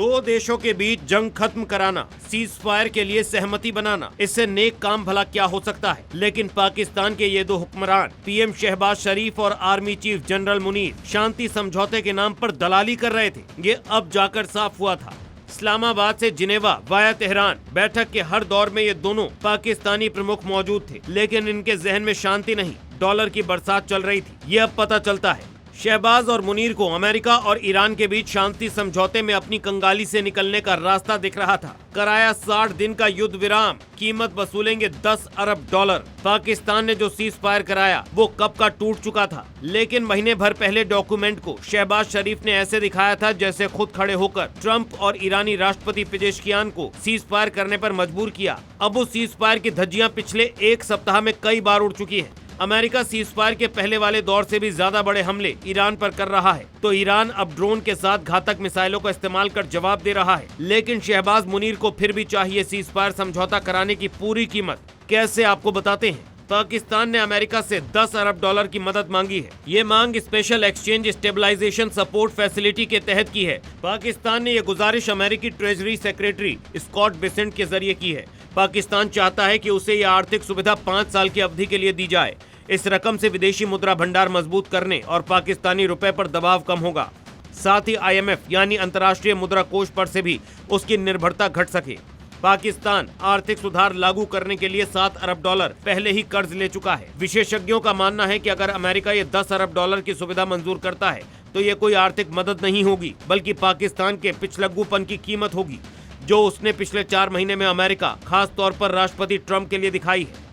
दो देशों के बीच जंग खत्म कराना, सीज फायर के लिए सहमति बनाना, इससे नेक काम भला क्या हो सकता है। लेकिन पाकिस्तान के ये दो हुक्मरान पीएम शहबाज शरीफ और आर्मी चीफ जनरल मुनीर शांति समझौते के नाम पर दलाली कर रहे थे। ये अब जाकर साफ हुआ था। इस्लामाबाद से जिनेवा वाया तेहरान बैठक के हर दौर में ये दोनों पाकिस्तानी प्रमुख मौजूद थे, लेकिन इनके जहन में शांति नहीं, डॉलर की बरसात चल रही थी। ये अब पता चलता है। शहबाज और मुनीर को अमेरिका और ईरान के बीच शांति समझौते में अपनी कंगाली से निकलने का रास्ता दिख रहा था। कराया 60 दिन का युद्ध विराम, कीमत वसूलेंगे 10 अरब डॉलर। पाकिस्तान ने जो सीज फायर कराया वो कब का टूट चुका था, लेकिन महीने भर पहले डॉक्यूमेंट को शहबाज शरीफ ने ऐसे दिखाया था जैसे खुद खड़े होकर ट्रंप और ईरानी राष्ट्रपति पेजेशकियान को सीज फायर करने पर मजबूर किया। अब उस सीज फायर की धज्जियां पिछले एक सप्ताह में कई बार उड़ चुकी है। अमेरिका सीज फायर के पहले वाले दौर से भी ज्यादा बड़े हमले ईरान पर कर रहा है, तो ईरान अब ड्रोन के साथ घातक मिसाइलों का इस्तेमाल कर जवाब दे रहा है। लेकिन शहबाज मुनीर को फिर भी चाहिए सीज फायर समझौता कराने की पूरी कीमत। कैसे, आपको बताते हैं। पाकिस्तान ने अमेरिका से 10 अरब डॉलर की मदद मांगी है। ये मांग special exchange stabilisation support facility के तहत की है। पाकिस्तान ने ये गुजारिश अमेरिकी ट्रेजरी सेक्रेटरी स्कॉट बेसेंट के जरिए की है। पाकिस्तान चाहता है कि उसे यह आर्थिक सुविधा 5 साल की अवधि के लिए दी जाए। इस रकम से विदेशी मुद्रा भंडार मजबूत करने और पाकिस्तानी रुपए पर दबाव कम होगा। साथ ही IMF यानी अंतर्राष्ट्रीय मुद्रा कोष पर से भी उसकी निर्भरता घट सके। पाकिस्तान आर्थिक सुधार लागू करने के लिए 7 अरब डॉलर पहले ही कर्ज ले चुका है। विशेषज्ञों का मानना है कि अगर अमेरिका ये 10 अरब डॉलर की सुविधा मंजूर करता है तो ये कोई आर्थिक मदद नहीं होगी, बल्कि पाकिस्तान के पिछलग्गूपन की कीमत होगी जो उसने पिछले 4 महीने में अमेरिका, खास तौर पर राष्ट्रपति ट्रंप के लिए दिखाई है।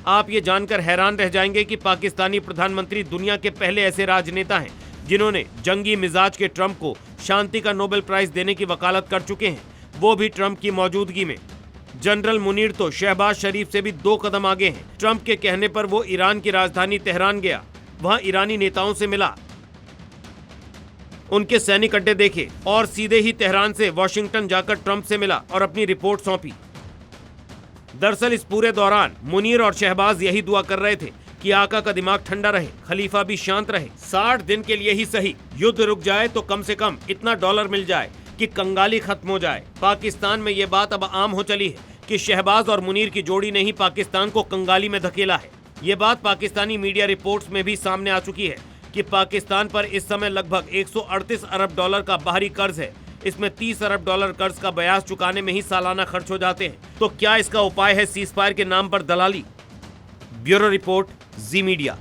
आप ये जानकर हैरान रह जाएंगे कि पाकिस्तानी प्रधानमंत्री दुनिया के पहले ऐसे राजनेता हैं जिन्होंने जंगी मिजाज के ट्रंप को शांति का नोबेल प्राइज देने की वकालत कर चुके हैं, वो भी ट्रंप की मौजूदगी में। जनरल मुनीर तो शहबाज शरीफ से भी 2 कदम आगे हैं। ट्रंप के कहने पर वो ईरान की राजधानी तेहरान गया, वहां ईरानी नेताओं से मिला, उनके सैनिक अड्डे देखे और सीधे ही तेहरान से वॉशिंगटन जाकर ट्रंप से मिला और अपनी रिपोर्ट सौंपी। दरअसल इस पूरे दौरान मुनीर और शहबाज यही दुआ कर रहे थे कि आका का दिमाग ठंडा रहे, खलीफा भी शांत रहे, 60 दिन के लिए ही सही, युद्ध रुक जाए तो कम से कम इतना डॉलर मिल जाए कि कंगाली खत्म हो जाए। पाकिस्तान में ये बात अब आम हो चली है कि शहबाज और मुनीर की जोड़ी ने ही पाकिस्तान को कंगाली में धकेला है। ये बात पाकिस्तानी मीडिया रिपोर्ट्स में भी सामने आ चुकी है कि पाकिस्तान पर इस समय लगभग 138 अरब डॉलर का बाहरी कर्ज है। इसमें 30 अरब डॉलर कर्ज का ब्याज चुकाने में ही सालाना खर्च हो जाते हैं। तो क्या इसका उपाय है सीज फायर के नाम पर दलाली? ब्यूरो रिपोर्ट, जी मीडिया।